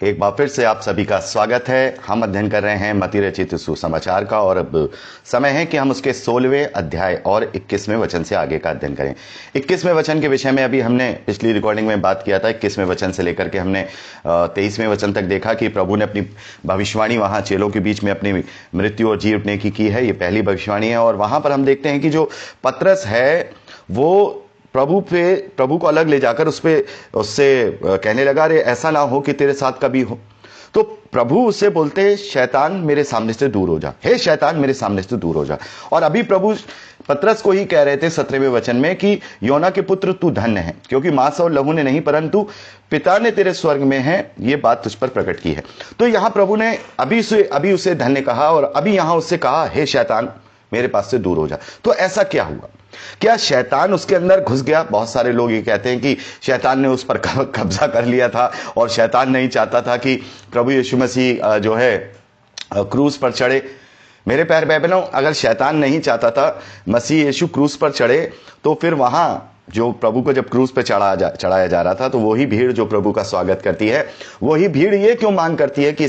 एक बार फिर से आप सभी का स्वागत है। हम अध्ययन कर रहे हैं मती रचित सुसमाचार का और अब समय है कि हम उसके 16वें अध्याय और 21वें वचन से आगे का अध्ययन करें। 21वें वचन के विषय में अभी हमने पिछली रिकॉर्डिंग में बात किया था। 21वें वचन से लेकर के हमने 23वें वचन तक देखा कि प्रभु ने अपनी भविष्यवाणी वहां चेलों के बीच में अपनी मृत्यु और जी उठने की है। ये पहली भविष्यवाणी है और वहां पर हम देखते हैं कि जो पतरस है वो प्रभु को अलग ले जाकर उससे कहने लगा, अरे ऐसा ना हो कि तेरे साथ कभी हो। तो प्रभु उससे बोलते, शैतान मेरे सामने से दूर हो जा, हे शैतान मेरे सामने से दूर हो जा। और अभी प्रभु पतरस को ही कह रहे थे 17वें वचन में कि योना के पुत्र तू धन्य है, क्योंकि मांस और लहू ने नहीं परंतु पिता ने तेरे स्वर्ग में है ये बात तुझ पर प्रकट की है। तो यहां प्रभु ने अभी उसे धन्य कहा और अभी यहां उससे कहा, हे शैतान मेरे पास से दूर हो जा। तो ऐसा क्या हुआ? क्या शैतान उसके अंदर घुस गया? बहुत सारे लोग ये कहते हैं कि शैतान ने उस पर कब्जा कर लिया था और शैतान नहीं चाहता था कि प्रभु यीशु मसीह जो है क्रूस पर चढ़े। मेरे प्यारे भाई बहनों, अगर शैतान नहीं चाहता था मसीह यीशु क्रूस पर चढ़े तो फिर वहां जो प्रभु को जब क्रूस पे चढ़ाया जा रहा था तो वही भीड़ जो प्रभु का स्वागत करती है, वही भीड़ ये क्यों मांग करती है कि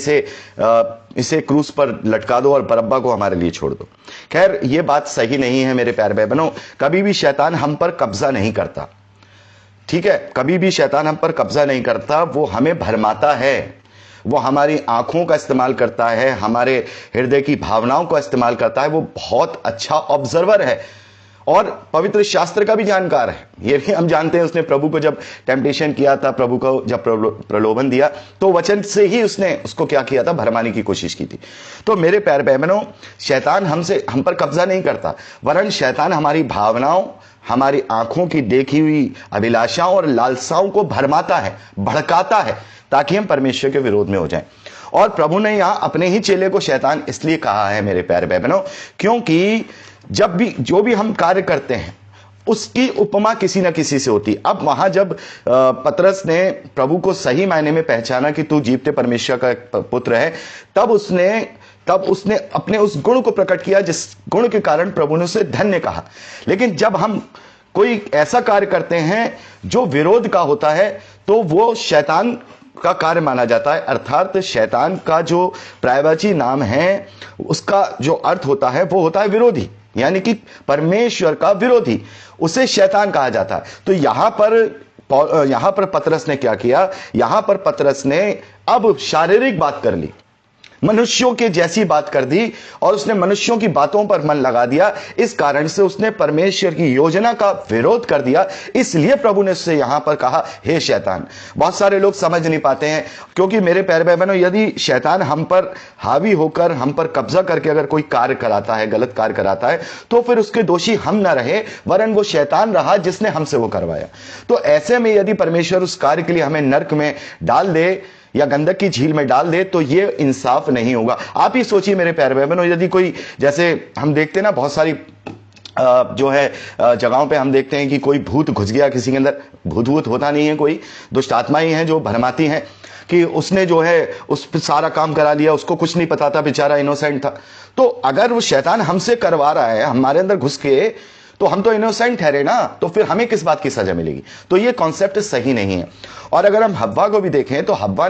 इसे क्रूस पर लटका दो और बरअब्बा को हमारे लिए छोड़ दो। खैर, ये बात सही नहीं है मेरे प्यारे भाई बहनों। कभी भी शैतान हम पर कब्जा नहीं करता, ठीक है? कभी भी शैतान हम पर कब्जा नहीं करता। वो हमें भरमाता है, वो हमारी आंखों का इस्तेमाल करता है, हमारे हृदय की भावनाओं का इस्तेमाल करता है। वो बहुत अच्छा ऑब्जर्वर है और पवित्र शास्त्र का भी जानकार है। ये भी हम जानते हैं, उसने प्रभु को जब टेम्पटेशन किया था, प्रभु को जब प्रलोभन दिया तो वचन से ही उसने उसको क्या किया था? भरमाने की कोशिश की थी। तो मेरे प्यारे बहनों, शैतान हम पर कब्जा नहीं करता, वरन शैतान हमारी भावनाओं, हमारी आंखों की देखी हुई अभिलाषाओं और लालसाओं को भरमाता है, भड़काता है, ताकि हम परमेश्वर के विरोध में हो जाएं। और प्रभु ने यहां अपने ही चेले को शैतान इसलिए कहा है मेरे प्यारे बहनों, क्योंकि जो भी हम कार्य करते हैं उसकी उपमा किसी ना किसी से होती। अब वहां जब पतरस ने प्रभु को सही मायने में पहचाना कि तू जीवते परमेश्वर का पुत्र है, तब उसने अपने उस गुण को प्रकट किया जिस गुण के कारण प्रभु ने उसे धन्य कहा। लेकिन जब हम कोई ऐसा कार्य करते हैं जो विरोध का होता है तो वो शैतान का कार्य माना जाता है। अर्थात शैतान का जो पर्यायवाची नाम है उसका जो अर्थ होता है वो होता है विरोधी, यानी कि परमेश्वर का विरोधी, उसे शैतान कहा जाता है। तो यहां पर पतरस ने क्या किया? यहां पर पतरस ने अब शारीरिक बात कर ली, मनुष्यों के जैसी बात कर दी और उसने मनुष्यों की बातों पर मन लगा दिया। इस कारण से उसने परमेश्वर की योजना का विरोध कर दिया। इसलिए प्रभु ने उससे यहां पर कहा, हे शैतान। बहुत सारे लोग समझ नहीं पाते हैं, क्योंकि मेरे प्यारे भाई बहनों, यदि शैतान हम पर हावी होकर, हम पर कब्जा करके अगर कोई कार्य कराता है, गलत कार्य कराता है, तो फिर उसके दोषी हम ना रहे, वरन वो शैतान रहा जिसने हमसे वो करवाया। तो ऐसे में यदि परमेश्वर उस कार्य के लिए हमें नरक में डाल दे या गंधक की झील में डाल दे तो ये इंसाफ नहीं होगा। आप ही सोचिए मेरे प्यारे भाई बहनों, यदि कोई, जैसे हम देखते हैं ना, बहुत सारी जो है जगहों पे हम देखते हैं कि कोई भूत घुस गया किसी के अंदर। भूत होता नहीं है, कोई दुष्ट आत्माएं हैं जो भरमाती हैं कि उसने जो है उस पर सारा काम करा लिया, उसको कुछ नहीं पता था, बेचारा इनोसेंट था। तो अगर वो शैतान हमसे करवा रहा है, हमारे अंदर घुस के, तो हम तो इनोसेंट ठहरे ना, तो फिर हमें किस बात की सजा मिलेगी? तो ये कॉन्सेप्ट सही नहीं है। और अगर हम हव्वा को भी देखें तो हव्वा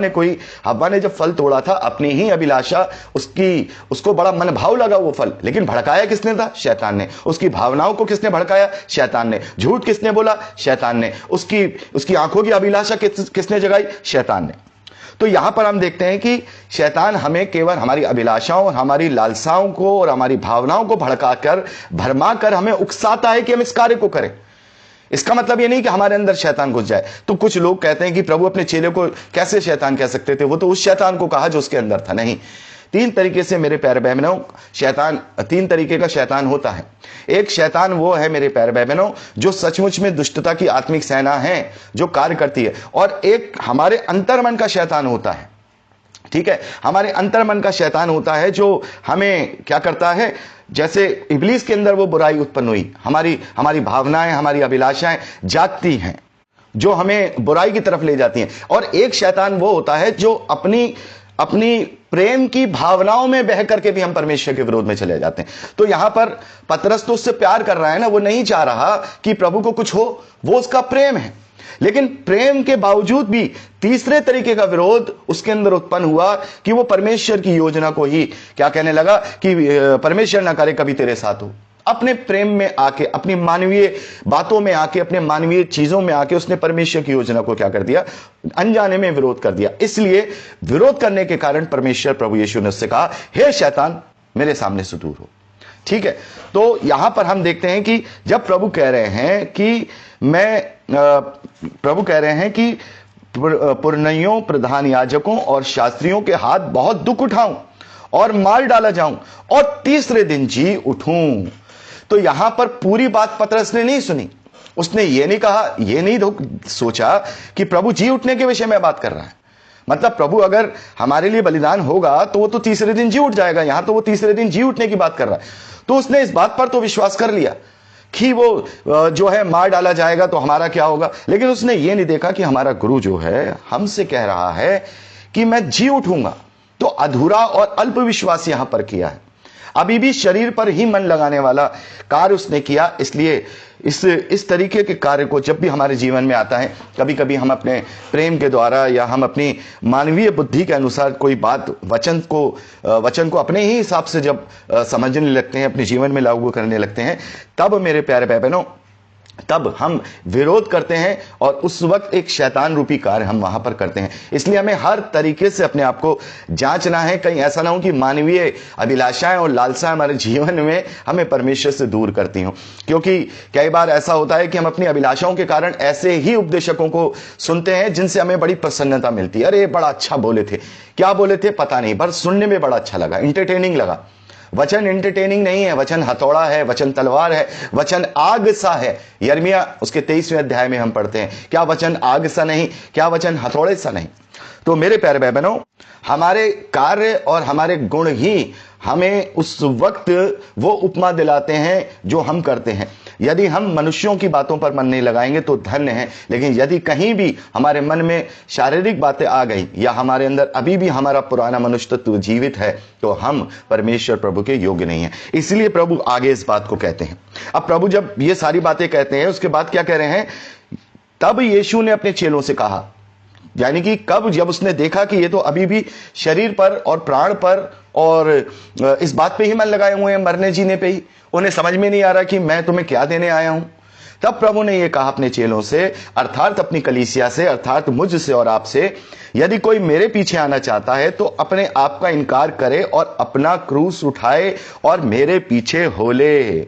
ने जब फल तोड़ा था, अपनी ही अभिलाषा, उसको बड़ा मनभाव लगा वो फल, लेकिन भड़काया किसने था? शैतान ने। उसकी भावनाओं को किसने भड़काया? शैतान ने। झूठ किसने बोला? शैतान ने। उसकी आंखों की अभिलाषा किसने जगाई? शैतान ने। तो यहां पर हम देखते हैं कि शैतान हमें केवल हमारी अभिलाषाओं, हमारी लालसाओं को और हमारी भावनाओं को भरमा कर हमें उकसाता है कि हम इस कार्य को करें। इसका मतलब ये नहीं कि हमारे अंदर शैतान घुस जाए। तो कुछ लोग कहते हैं कि प्रभु अपने चेले को कैसे शैतान कह सकते थे? वो तो उस शैतान को कहा जो उसके अंदर था। नहीं, तीन तरीके से मेरे प्यारे बहनों तीन तरीके का शैतान होता है। एक शैतान वो है मेरे प्यारे बहनों जो सचमुच में दुष्टता की आत्मिक सेना है जो कार्य करती है, और एक हमारे अंतर्मन का शैतान होता है। ठीक है, हमारे अंतर्मन का शैतान होता है जो हमें क्या करता है? जैसे इब्लीस के अंदर वो बुराई उत्पन्न हुई, हमारी भावनाएं, हमारी अभिलाषाएं जागती हैं जो हमें बुराई की तरफ ले जाती हैं। और एक शैतान वो होता है जो अपनी प्रेम की भावनाओं में बह करके भी हम परमेश्वर के विरोध में चले जाते हैं। तो यहां पर पतरस तो उससे प्यार कर रहा है ना, वो नहीं चाह रहा कि प्रभु को कुछ हो, वो उसका प्रेम है। लेकिन प्रेम के बावजूद भी तीसरे तरीके का विरोध उसके अंदर उत्पन्न हुआ कि वो परमेश्वर की योजना को ही क्या कहने लगा कि परमेश्वर ना करे कभी तेरे साथ हो। अपने प्रेम में आके, अपनी मानवीय बातों में आके, अपने मानवीय चीजों में आके उसने परमेश्वर की योजना को क्या कर दिया, अनजाने में विरोध कर दिया। इसलिए विरोध करने के कारण परमेश्वर प्रभु यीशु ने उससे कहा, हे शैतान मेरे सामने से दूर हो। ठीक है, तो यहां पर हम देखते हैं कि जब प्रभु कह रहे हैं कि पुरनियों, प्रधान याजकों और शास्त्रियों के हाथ बहुत दुख उठाऊं और मार डाला जाऊं और तीसरे दिन जी उठूं। तो यहां पर पूरी बात पतरस ने नहीं सुनी। उसने ये नहीं कहा, ये नहीं सोचा कि प्रभु जी उठने के विषय में बात कर रहा है। मतलब प्रभु अगर हमारे लिए बलिदान होगा तो वो तो तीसरे दिन जी उठ जाएगा, यहां तो वो तीसरे दिन जी उठने की बात कर रहा है। तो उसने इस बात पर तो विश्वास कर लिया कि वो जो है मार डाला जाएगा तो हमारा क्या होगा, लेकिन उसने ये नहीं देखा कि हमारा गुरु जो है हमसे कह रहा है कि मैं जी उठूंगा। तो अधूरा और अल्प विश्वास यहां पर किया है, अभी भी शरीर पर ही मन लगाने वाला कार्य उसने किया। इसलिए इस तरीके के कार्य को जब भी हमारे जीवन में आता है, कभी कभी हम अपने प्रेम के द्वारा या हम अपनी मानवीय बुद्धि के अनुसार कोई बात, वचन को अपने ही हिसाब से जब समझने लगते हैं, अपने जीवन में लागू करने लगते हैं, तब मेरे प्यारे भाई बहनों, तब हम विरोध करते हैं और उस वक्त एक शैतान रूपी कार्य हम वहां पर करते हैं। इसलिए हमें हर तरीके से अपने आप को जांचना है, कहीं ऐसा ना हो कि मानवीय अभिलाषाएं और लालसाएं हमारे जीवन में हमें परमेश्वर से दूर करती हों। क्योंकि कई बार ऐसा होता है कि हम अपनी अभिलाषाओं के कारण ऐसे ही उपदेशकों को सुनते हैं जिनसे हमें बड़ी प्रसन्नता मिलती है। अरे बड़ा अच्छा बोले थे, क्या बोले थे पता नहीं, पर सुनने में बड़ा अच्छा लगा, इंटरटेनिंग लगा। वचन एंटरटेनिंग नहीं है, वचन हथौड़ा है, वचन तलवार है, वचन आग सा है। यिर्मयाह उसके 23वें अध्याय में हम पढ़ते हैं, क्या वचन आग सा नहीं, क्या वचन हथौड़े सा नहीं। तो मेरे प्यारे भाई बहनों, हमारे कार्य और हमारे गुण ही हमें उस वक्त वो उपमा दिलाते हैं जो हम करते हैं। यदि हम मनुष्यों की बातों पर मन नहीं लगाएंगे तो धन्य है, लेकिन यदि कहीं भी हमारे मन में शारीरिक बातें आ गई या हमारे अंदर अभी भी हमारा पुराना मनुष्य तत्व जीवित है, तो हम परमेश्वर प्रभु के योग्य नहीं है। इसलिए प्रभु आगे इस बात को कहते हैं। अब प्रभु जब ये सारी बातें कहते हैं, उसके बाद क्या कह रहे हैं, तब यीशु ने अपने चेलों से कहा, यानी कि कब, जब उसने देखा कि ये तो अभी भी शरीर पर और प्राण पर और इस बात पे ही मन लगाए हुए हैं, मरने जीने पे ही, उन्हें समझ में नहीं आ रहा कि मैं तुम्हें क्या देने आया हूं। तब प्रभु ने यह कहा अपने चेलों से, अर्थात अपनी कलीसिया से, अर्थात मुझसे और आपसे, यदि कोई मेरे पीछे आना चाहता है तो अपने आप का इनकार करे और अपना क्रूस उठाए और मेरे पीछे हो ले।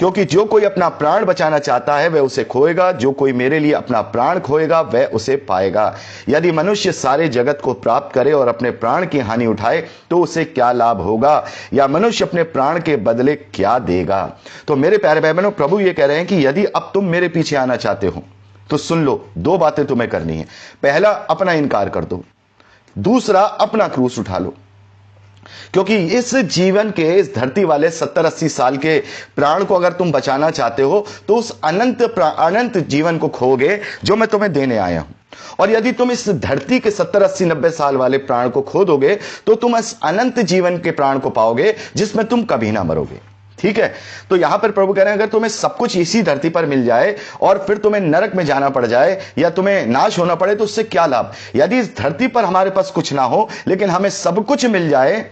क्योंकि जो कोई अपना प्राण बचाना चाहता है वह उसे खोएगा, जो कोई मेरे लिए अपना प्राण खोएगा वह उसे पाएगा। यदि मनुष्य सारे जगत को प्राप्त करे और अपने प्राण की हानि उठाए तो उसे क्या लाभ होगा, या मनुष्य अपने प्राण के बदले क्या देगा। तो मेरे प्यारे भाई बहनों, प्रभु ये कह रहे हैं कि यदि अब तुम मेरे पीछे आना चाहते हो तो सुन लो, दो बातें तुम्हें करनी है। पहला, अपना इनकार कर दो। दूसरा, अपना क्रूस उठा लो। क्योंकि इस जीवन के, इस धरती वाले 70-80 साल के प्राण को अगर तुम बचाना चाहते हो तो उस अनंत जीवन को खोगे जो मैं तुम्हें देने आया हूं। और यदि तुम इस धरती के 70-80-90 साल वाले प्राण को खो दोगे तो तुम इस अनंत जीवन के प्राण को पाओगे जिसमें तुम कभी ना मरोगे। ठीक है, तो यहां पर प्रभु कह रहे हैं, अगर तुम्हें सब कुछ इसी धरती पर मिल जाए और फिर तुम्हें नरक में जाना पड़ जाए या तुम्हें नाश होना पड़े तो उससे क्या लाभ। यदि इस धरती पर हमारे पास कुछ ना हो लेकिन हमें सब कुछ मिल जाए,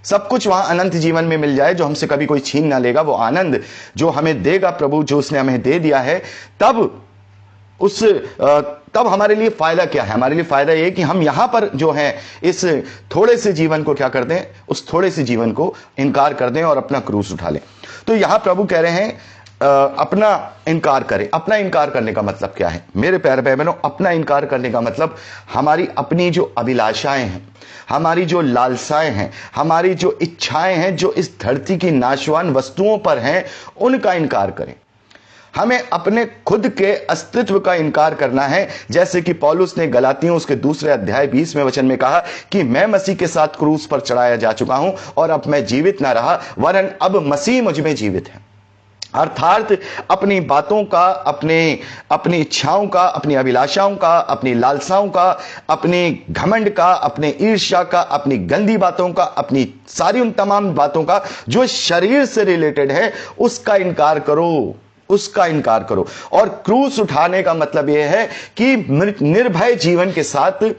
सब कुछ वहां अनंत जीवन में मिल जाए जो हमसे कभी कोई छीन ना लेगा, वो आनंद जो हमें देगा प्रभु, जो उसने हमें दे दिया है, तब हमारे लिए फायदा क्या है। हमारे लिए फायदा ये कि हम यहां पर जो है इस थोड़े से जीवन को क्या कर दें, उस थोड़े से जीवन को इनकार कर दें और अपना क्रूस उठा लें। तो यहां प्रभु कह रहे हैं अपना इनकार करें। अपना इनकार करने का मतलब क्या है मेरे प्यारे भाई बहनों? अपना इनकार करने का मतलब हमारी अपनी जो अभिलाषाएं हैं, हमारी जो लालसाएं हैं, हमारी जो इच्छाएं हैं, जो इस धरती की नाशवान वस्तुओं पर हैं, उनका इनकार करें। हमें अपने खुद के अस्तित्व का इनकार करना है, जैसे कि पौलुस ने गलातियों उसके 2 अध्याय 20वें वचन में कहा कि मैं मसीह के साथ क्रूस पर चढ़ाया जा चुका हूं और अब मैं जीवित ना रहा वरन अब मसीह मुझ में जीवित है। अर्थात अपनी बातों का, अपनी इच्छाओं का, अपनी अभिलाषाओं का, अपनी लालसाओं का, अपने घमंड का, अपने ईर्ष्या का, अपनी गंदी बातों का, अपनी सारी उन तमाम बातों का जो शरीर से रिलेटेड है, उसका इनकार करो। उसका इनकार करो। और क्रूस उठाने का मतलब यह है कि निर्भय जीवन के साथ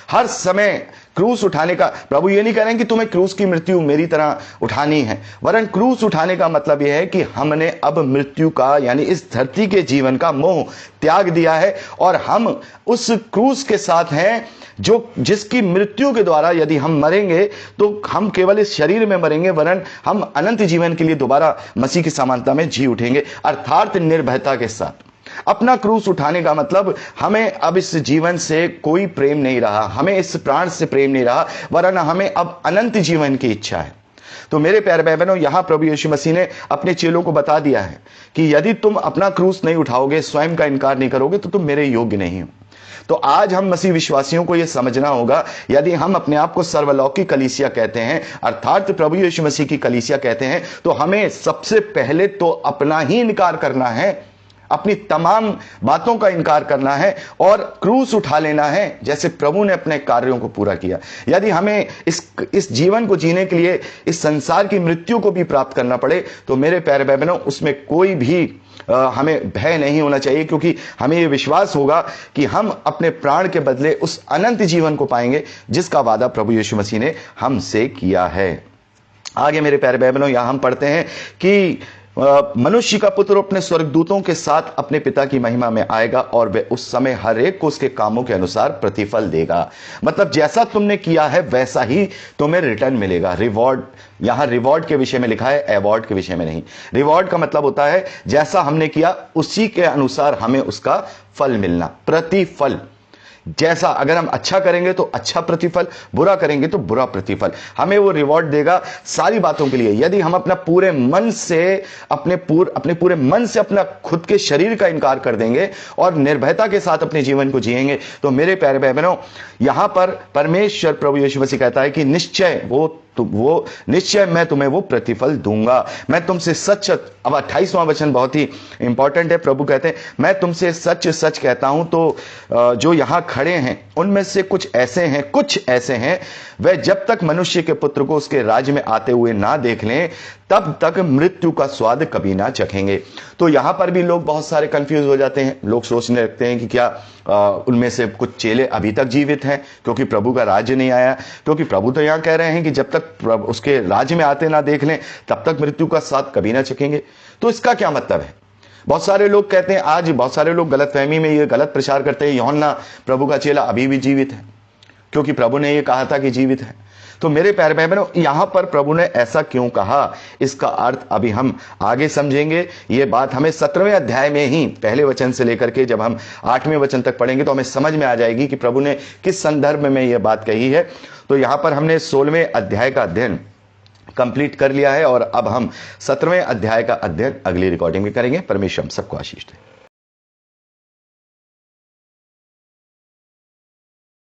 हर समय क्रूस उठाने का, प्रभु ये नहीं कह रहे हैं कि तुम्हें क्रूस की मृत्यु मेरी तरह उठानी है, वरन क्रूस उठाने का मतलब यह है कि हमने अब मृत्यु का यानी इस धरती के जीवन का मोह त्याग दिया है और हम उस क्रूस के साथ हैं जो जिसकी मृत्यु के द्वारा यदि हम मरेंगे तो हम केवल इस शरीर में मरेंगे, वरन हम अनंत जीवन के लिए दोबारा मसीह की समानता में जी उठेंगे, अर्थात निर्भयता के साथ। अपना क्रूस उठाने का मतलब हमें अब इस जीवन से कोई प्रेम नहीं रहा, हमें इस प्राण से प्रेम नहीं रहा, वरन हमें अब अनंत जीवन की इच्छा है। तो मेरे प्यारे भाई बहनों, यहां प्रभु यीशु मसीह ने अपने चेलों को बता दिया है कि यदि तुम अपना क्रूस नहीं उठाओगे, स्वयं का इनकार नहीं करोगे, तो तुम मेरे योग्य नहीं हो। तो आज हम मसीह विश्वासियों को यह समझना होगा, यदि हम अपने आप को सर्वलौकिक कलीसिया कहते हैं, अर्थात प्रभु यीशु मसीह की कलीसिया कहते हैं, तो हमें सबसे पहले तो अपना ही इनकार करना है, अपनी तमाम बातों का इनकार करना है और क्रूस उठा लेना है, जैसे प्रभु ने अपने कार्यों को पूरा किया। यदि हमें इस जीवन को जीने के लिए इस संसार की मृत्यु को भी प्राप्त करना पड़े, तो मेरे प्यारे भाई बहनों, उसमें कोई भी हमें भय नहीं होना चाहिए, क्योंकि हमें यह विश्वास होगा कि हम अपने प्राण के बदले उस अनंत जीवन को पाएंगे जिसका वादा प्रभु यीशु मसीह ने हमसे किया है। आगे मेरे प्यारे भाई बहनों, यहां हम पढ़ते हैं कि मनुष्य का पुत्र अपने स्वर्गदूतों के साथ अपने पिता की महिमा में आएगा और वह उस समय हर एक को उसके कामों के अनुसार प्रतिफल देगा। मतलब जैसा तुमने किया है वैसा ही तुम्हें रिटर्न मिलेगा, रिवॉर्ड। यहां रिवॉर्ड के विषय में लिखा है, अवार्ड के विषय में नहीं। रिवॉर्ड का मतलब होता है जैसा हमने किया उसी के अनुसार हमें उसका फल मिलना, प्रतिफल। जैसा अगर हम अच्छा करेंगे तो अच्छा प्रतिफल, बुरा करेंगे तो बुरा प्रतिफल, हमें वो रिवॉर्ड देगा सारी बातों के लिए। यदि हम अपना पूरे मन से अपने पूरे मन से अपना खुद के शरीर का इनकार कर देंगे और निर्भयता के साथ अपने जीवन को जिएंगे, तो मेरे प्यारे भाई बहनों, यहां पर परमेश्वर प्रभु यीशु मसीह कहता है कि निश्चय वो निश्चय मैं तुम्हें वो प्रतिफल दूंगा। मैं तुमसे सच, अब 28वां वचन बहुत ही इंपॉर्टेंट है। प्रभु कहते हैं मैं तुमसे सच सच कहता हूं, तो जो यहां खड़े हैं उनमें से कुछ ऐसे हैं वह जब तक मनुष्य के पुत्र को उसके राज्य में आते हुए ना देख लें तब तक मृत्यु का स्वाद कभी ना चखेंगे। तो यहां पर भी लोग बहुत सारे कंफ्यूज हो जाते हैं। लोग सोचने लगते हैं कि क्या उनमें से कुछ चेले अभी तक जीवित हैं क्योंकि प्रभु का राज्य नहीं आया, क्योंकि प्रभु तो यहां कह रहे हैं कि जब तक उसके राज्य में आते ना देख लें तब तक मृत्यु का स्वाद कभी ना चखेंगे। तो इसका क्या मतलब है? बहुत सारे लोग कहते हैं, आज बहुत सारे लोग गलतफहमी में ये गलत प्रचार करते हैं, यूहन्ना प्रभु का चेला अभी भी जीवित है क्योंकि प्रभु ने ये कहा था कि जीवित है। तो मेरे प्यारे भाई बहनों, यहां पर प्रभु ने ऐसा क्यों कहा, इसका अर्थ अभी हम आगे समझेंगे। ये बात हमें 17वें अध्याय में ही पहले वचन से लेकर के जब हम 8वें वचन तक पढ़ेंगे तो हमें समझ में आ जाएगी कि प्रभु ने किस संदर्भ में यह बात कही है। तो यहां पर हमने 16वें अध्याय का अध्ययन कंप्लीट कर लिया है और अब हम 17वें अध्याय का अध्ययन अगली रिकॉर्डिंग में करेंगे। परमेश्वर हम सबको आशीष दे।